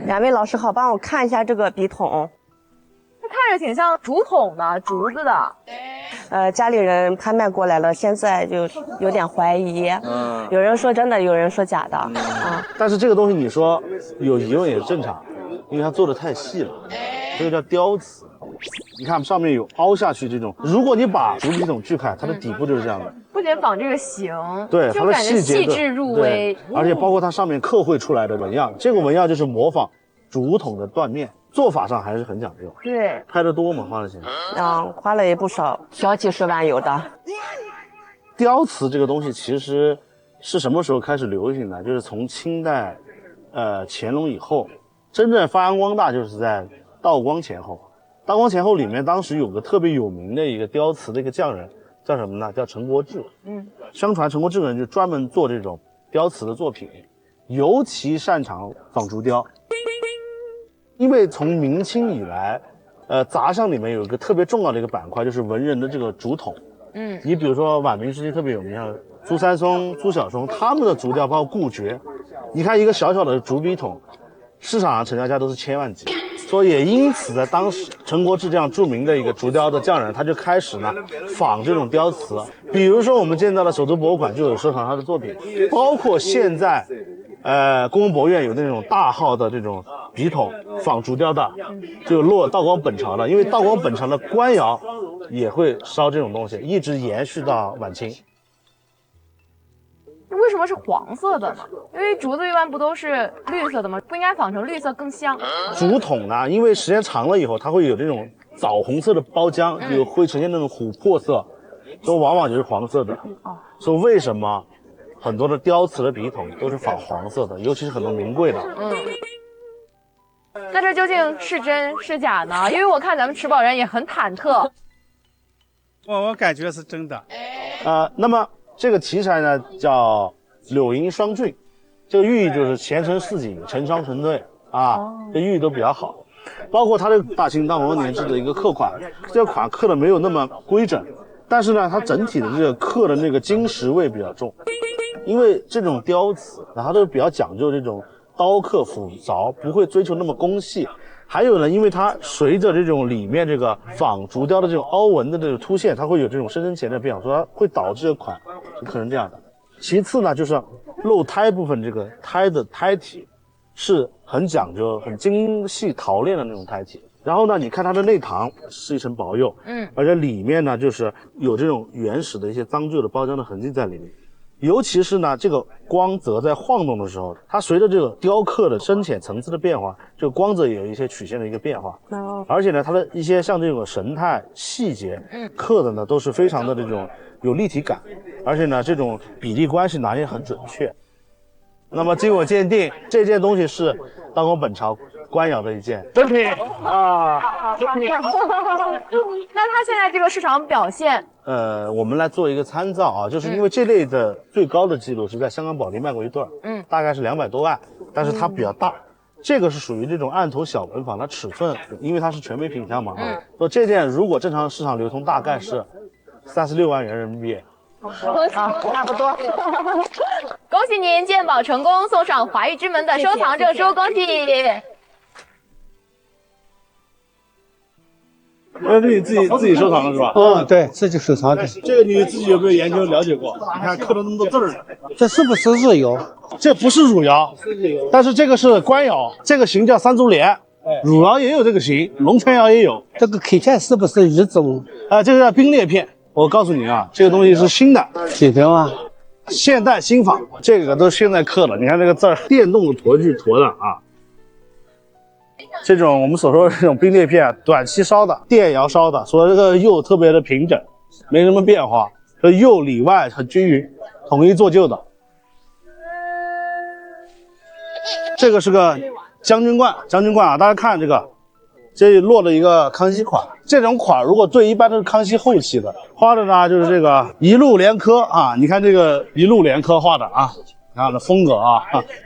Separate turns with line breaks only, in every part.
两位老师好，帮我看一下这个笔筒。
它看着挺像竹筒的，竹子的。
家里人拍卖过来了，现在就有点怀疑。有人说真的，有人说假的。
但是这个东西你说有疑问也是正常，因为它做的太细了，这个叫雕瓷。你看上面有凹下去这种，如果你把竹笔筒锯开，它的底部就是这样的。
不仅仿这个形，
对，它的细节
细致入微，
而且包括它上面刻绘出来的纹样，这个纹样就是模仿竹筒的断面，做法上还是很讲究。
对，
拍的多吗？花了钱？
花了也不少，小几十万有的。
雕瓷这个东西其实是什么时候开始流行的？就是从清代，乾隆以后，真正发扬光大就是在道光前后。道光前后里面，当时有个特别有名的一个雕瓷的一个匠人，叫什么呢？叫陈国志。相传陈国志人就专门做这种雕瓷的作品，尤其擅长仿竹雕。因为从明清以来，杂项里面有一个特别重要的一个板块，就是文人的这个竹筒。你比如说晚明时期特别有名，像朱三松、朱晓松，他们的竹雕包括顾绝，你看一个小小的竹笔筒，市场上成交价都是千万级。所以也因此在当时陈国志这样著名的一个竹雕的匠人，他就开始呢仿这种雕瓷。比如说我们见到的首都博物馆就有收藏他的作品，包括现在故宫博物院有那种大号的这种笔筒仿竹雕的，就落道光本朝的，因为道光本朝的官窑也会烧这种东西，一直延续到晚清。
为什么是黄色的呢？因为竹子一般不都是绿色的吗？不应该仿成绿色更香？
竹筒呢，因为时间长了以后，它会有这种枣红色的包浆，就会呈现那种琥珀色，所以往往就是黄色的。所以为什么很多的雕瓷的笔筒都是仿黄色的，尤其是很多名贵的。
那这究竟是真是假呢？因为我看咱们持宝人也很忐忑。
我感觉是真的。
那么这个题材呢叫柳银双坠，这个寓意就是前程似锦，成双成对啊，这寓意都比较好。包括它的大清道光年制的一个刻款，这个款刻的没有那么规整，但是呢，它整体的这个刻的那个金石味比较重，因为这种雕瓷，它都比较讲究这种刀刻斧凿，不会追求那么工细。还有呢，因为它随着这种里面这个仿竹雕的这种凹纹的这种凸现，它会有这种深深浅的变化，所以它会导致这个款就刻成这样的。其次呢，就是露胎部分，这个胎的胎体是很讲究、很精细陶炼的那种胎体。然后呢，你看它的内膛是一层薄釉，而且里面呢就是有这种原始的一些脏旧的包浆的痕迹在里面。尤其是呢，这个光泽在晃动的时候，它随着这个雕刻的深浅层次的变化，这个光泽也有一些曲线的一个变化。而且呢，它的一些像这种神态细节，刻的呢都是非常的这种有立体感，而且呢，这种比例关系拿捏很准确。那么经我鉴定，这件东西是道光本朝官窑的一件真品啊。
那它现在这个市场表现，
我们来做一个参照啊，就是因为这类的最高的记录是在香港保定卖过一对，大概是200多万，但是它比较大，这个是属于这种案头小纹仿，它尺寸，因为它是全美品相嘛，所以这件如果正常市场流通，大概是36万元人民币。
差不多。恭喜您鉴宝成功，送上华玉之门的收藏证书，恭喜！
那是你自己收藏的是吧？
对，自己收藏的。
这个你自己有没有研究了解过？你看刻了那么多字儿，
这是不是汝窑？
这不是汝窑，但是这个是官窑，这个形叫三足莲。汝窑也有这个形，龙泉窑也有。
这个看起来是不是一种？
这个叫冰裂片。我告诉你啊，这个东西是新的，
新的吗？
现代新仿，这个都现在刻了。你看这个字儿，电动的橐具橐的啊。这种我们所说的这种冰裂片，短期烧的，电窑烧的，所以这个釉特别的平整，没什么变化，这釉里外很均匀，统一做旧的。这个是个将军罐啊，大家看这个。这落了一个康熙款，这种款如果对一般都是康熙后期的，画的呢就是这个一路连科啊，你看这个一路连科画的啊，你看这风格啊，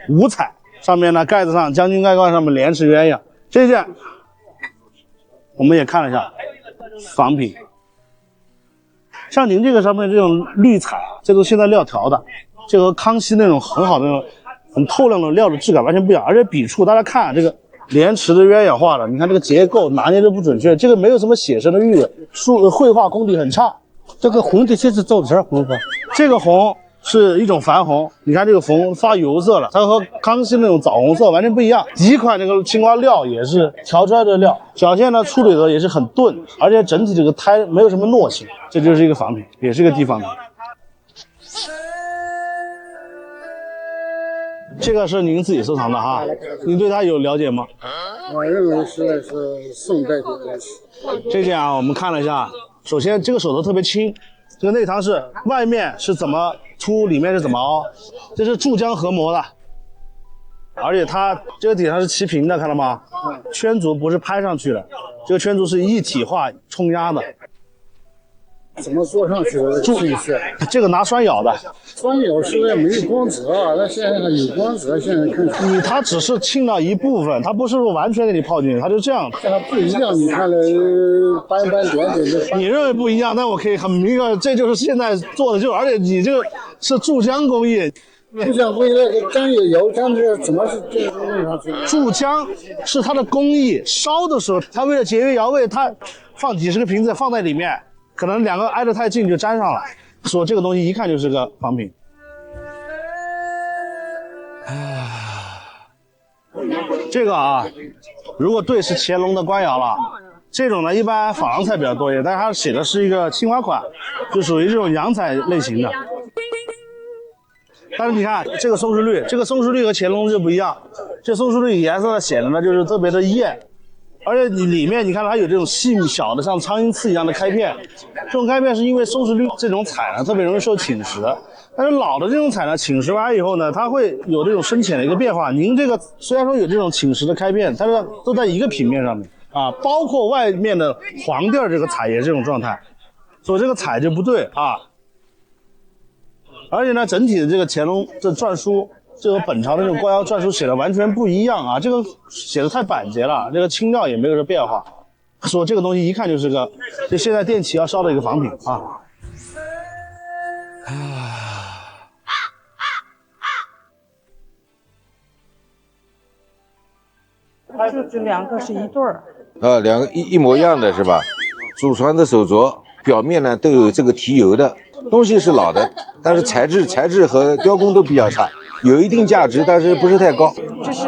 五彩，上面呢盖子上将军盖罐上面连翅鸳鸯，这件我们也看了一下仿品，像您这个上面这种绿彩，这都现在料调的，这和康熙那种很好的那种很透亮的料的质感完全不一样，而且笔触大家看啊，这个莲池的鸳鸯画的，你看这个结构拿捏的不准确，这个没有什么写生的玉，绘画功底很差。
这个红的就是走这红吧？
这个红是一种矾红，你看这个红发油色了，它和康熙那种枣红色完全不一样。几款这个青蛙料也是调出来的料，小线呢处理的也是很钝，而且整体这个胎没有什么糯性，这就是一个仿品，也是一个地方品。这个是您自己收藏的哈，您对它有了解吗？
我认为是宋代的东西。
这件啊，我们看了一下，首先这个手头特别轻，这个内堂是外面是怎么凸，里面是怎么凹，这是注浆合模的，而且它这个底上是齐平的，看到吗？圈足不是拍上去的，这个圈足是一体化冲压的。
怎么做上去的？注意是
这个拿栓咬的，
栓咬是没有光泽啊，那现在有光泽，现在看
它只是浸到一部分，它不是完全给你泡进去，它就这样。
它不一样，你看了斑斑点点的。
你认为不一样，但我可以很明确，这就是现在做的，而且你这个是注浆工艺。
注浆工艺那个浆也油浆是怎么是这个弄上去的？
注浆是它的工艺，烧的时候，它为了节约窑味，它放几十个瓶子放在里面。可能两个挨得太近就粘上了，说这个东西一看就是个仿品。这个啊，如果对是乾隆的官窑了，这种呢一般珐琅彩比较多一点，但是它写的是一个青花款，就属于这种洋彩类型的。但是你看这个松石绿，这个松石绿和乾隆就不一样，这松石绿颜色显得呢就是特别的艳。而且你里面你看它有这种细小的像苍蝇刺一样的开片，这种开片是因为松石绿这种彩呢特别容易受侵蚀的，但是老的这种彩呢侵蚀完以后呢，它会有这种深浅的一个变化。您这个虽然说有这种侵蚀的开片，但是都在一个平面上面啊，包括外面的黄地儿这个彩也是这种状态，所以这个彩就不对啊。而且呢，整体的这个乾隆这篆书。这个本朝的这种官窑篆书写的完全不一样啊！这个写的太板结了，这个轻调也没有什么变化。说这个东西一看就是个，就现在电器要烧的一个仿品啊。
这两个是一对儿。
两个一模一样的是吧？祖传的手镯表面呢都有这个提油的，东西是老的，但是材质和雕工都比较差。有一定价值，但是不是太高。
这是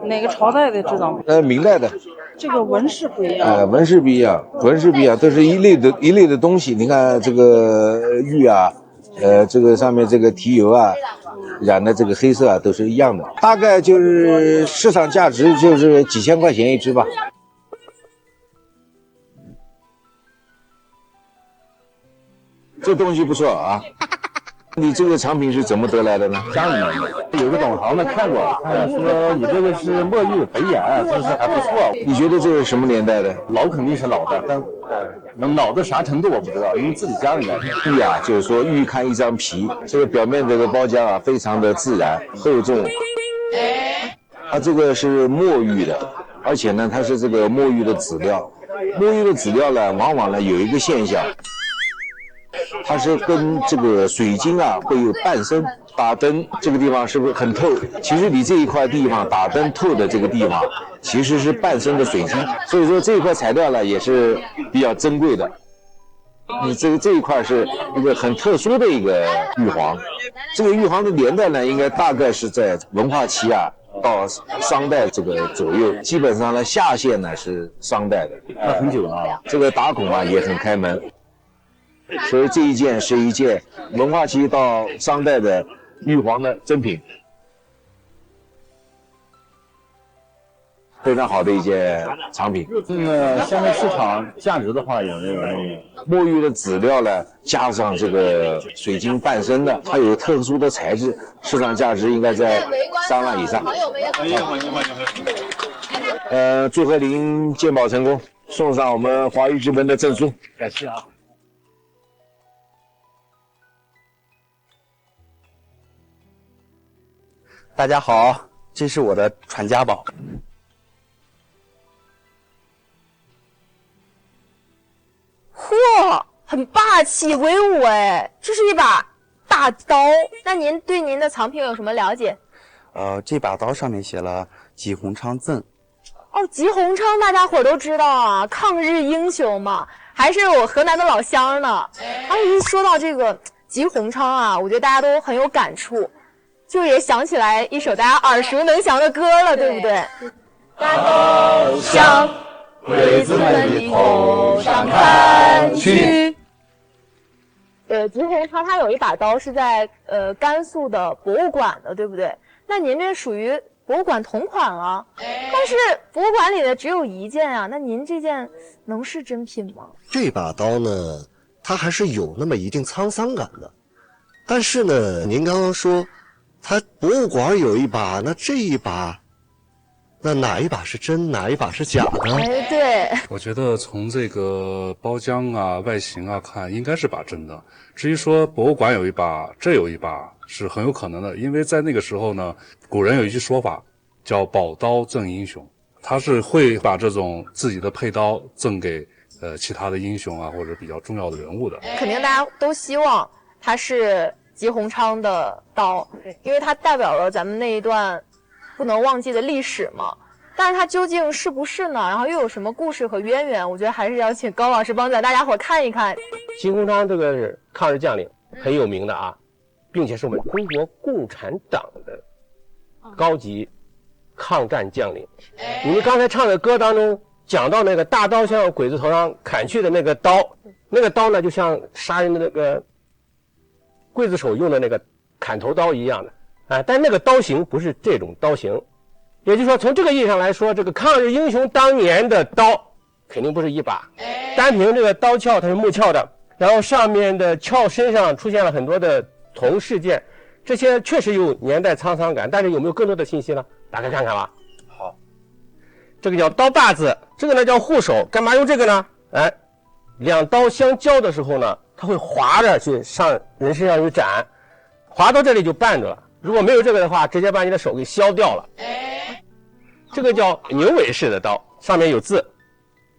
哪个朝代的，知道吗？
明代的。
这个纹饰不一样。
纹饰不一样，都是一类的东西。你看这个玉啊，这个上面这个提油啊，染的这个黑色啊，都是一样的。大概就是市场价值就是几千块钱一只吧。这东西不错啊。你这个藏品是怎么得来的呢？
家里面有个懂行的看过，说你这个是墨玉北眼，就是还不错。
你觉得这是什么年代的？
老肯定是老的，但能老到啥程度我不知道，因为自己家里面。
玉啊，就是说玉看一张皮，这个表面这个包浆啊，非常的自然厚重。它这个是墨玉的，而且呢，它是这个墨玉的籽料。墨玉的籽料呢，往往呢有一个现象。它是跟这个水晶啊会有伴生，打灯这个地方是不是很透？其实你这一块地方打灯透的这个地方，其实是伴生的水晶，所以说这一块材料呢也是比较珍贵的。你这一块是一个很特殊的一个玉皇，这个玉皇的年代呢，应该大概是在文化期啊到商代这个左右，基本上呢下限呢是商代的，
那很久了啊。
这个打孔啊也很开门。所以这一件是一件文化期到商代的玉皇的珍品，非常好的一件藏品。
这个现在市场价值的话，有那个
墨玉的籽料呢，加上这个水晶伴生的，它有特殊的材质，市场价值应该在3万以上。祝贺您鉴宝成功，送上我们华玉之门的证书。
感谢啊。
大家好，这是我的传家宝。
嚯，很霸气威武哎！这是一把大刀。那您对您的藏品有什么了解？
这把刀上面写了“济洪昌赠”，
哦，吉鸿昌大家伙都知道啊，抗日英雄嘛，还是我河南的老乡呢。一说到这个吉鸿昌啊，我觉得大家都很有感触，就也想起来一首大家耳熟能详的歌了，对不对？大刀向鬼子们的头上看去。吉鸿昌他有一把刀是在甘肃的博物馆的，对不对？那您这属于博物馆同款了，但是博物馆里的只有一件啊，那您这件能是真品吗？
这把刀呢，它还是有那么一定沧桑感的，但是呢，您刚刚说它博物馆有一把，那这一把，那哪一把是真，哪一把是假呢？
对，
我觉得从这个包浆啊、外形啊看，应该是把真的。至于说博物馆有一把，这有一把，是很有可能的，因为在那个时候呢，古人有一句说法叫宝刀赠英雄，他是会把这种自己的佩刀赠给其他的英雄啊，或者比较重要的人物的。
肯定大家都希望它是吉鸿昌的刀，因为它代表了咱们那一段不能忘记的历史嘛。但是它究竟是不是呢？然后又有什么故事和渊源？我觉得还是要请高老师帮咱大家伙看一看。
吉鸿昌这个是抗日将领，很有名的啊，并且是我们中国共产党的高级抗战将领。你们刚才唱的歌当中讲到那个大刀向鬼子头上砍去的那个刀，那个刀呢就像杀人的那个刽子手用的那个砍头刀一样的，但那个刀型不是这种刀型。也就是说，从这个意义上来说，这个抗日英雄当年的刀肯定不是一把，单凭这个刀鞘它是木鞘的，然后上面的鞘身上出现了很多的铜饰件，这些确实有年代沧桑感，但是有没有更多的信息呢？打开看看吧。好，这个叫刀把子，这个呢叫护手，干嘛用这个呢？两刀相交的时候呢，它会划着去上人身上去斩，划到这里就绊住了。如果没有这个的话，直接把你的手给削掉了。这个叫牛尾式的刀，上面有字：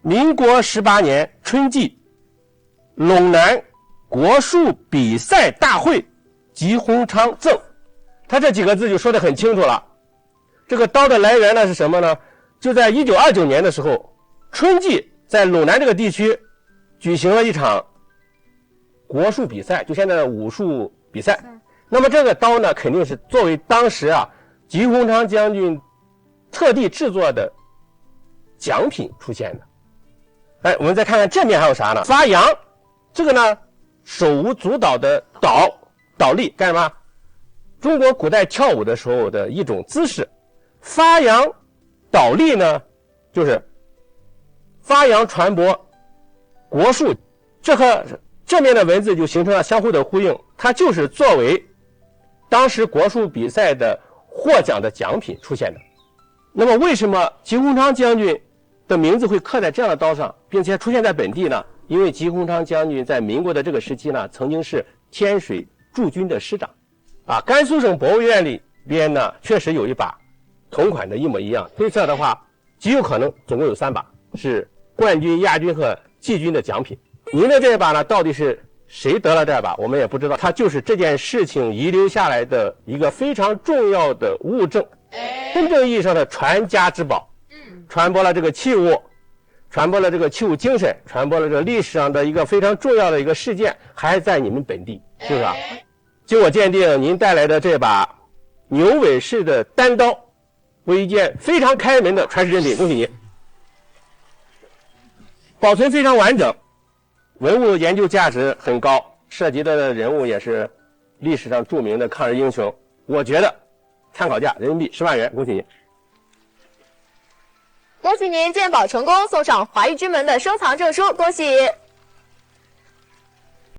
民国18年春季，陇南国术比赛大会，吉鸿昌赠。他这几个字就说得很清楚了。这个刀的来源呢是什么呢？就在1929年的时候，春季在陇南这个地区举行了一场国术比赛，就现在的武术比赛。那么这个刀呢，肯定是作为当时啊吉鸿昌将军特地制作的奖品出现的。我们再看看正面还有啥呢？发扬，这个呢手舞足蹈的倒立干什么？中国古代跳舞的时候的一种姿势。发扬倒立呢，就是发扬传播国术，这和正面的文字就形成了相互的呼应，它就是作为当时国术比赛的获奖的奖品出现的。那么为什么吉鸿昌将军的名字会刻在这样的刀上，并且出现在本地呢？因为吉鸿昌将军在民国的这个时期呢，曾经是天水驻军的师长。甘肃省博物院里边呢，确实有一把同款的一模一样，推测的话极有可能总共有3把，是冠军、亚军和季军的奖品。您的这把呢，到底是谁得了这把我们也不知道，它就是这件事情遗留下来的一个非常重要的物证，真正意义上的传家之宝，传播了这个器物，传播了这个器物精神，传播了这个历史上的一个非常重要的一个事件，还在你们本地，是不是啊？经我鉴定，您带来的这把牛尾式的单刀为一件非常开门的传世珍品，恭喜您！保存非常完整，文物研究价值很高，涉及的人物也是历史上著名的抗日英雄。我觉得参考价人民币10万元，恭喜您！
恭喜您鉴宝成功，送上华誉之门的收藏证书，恭喜！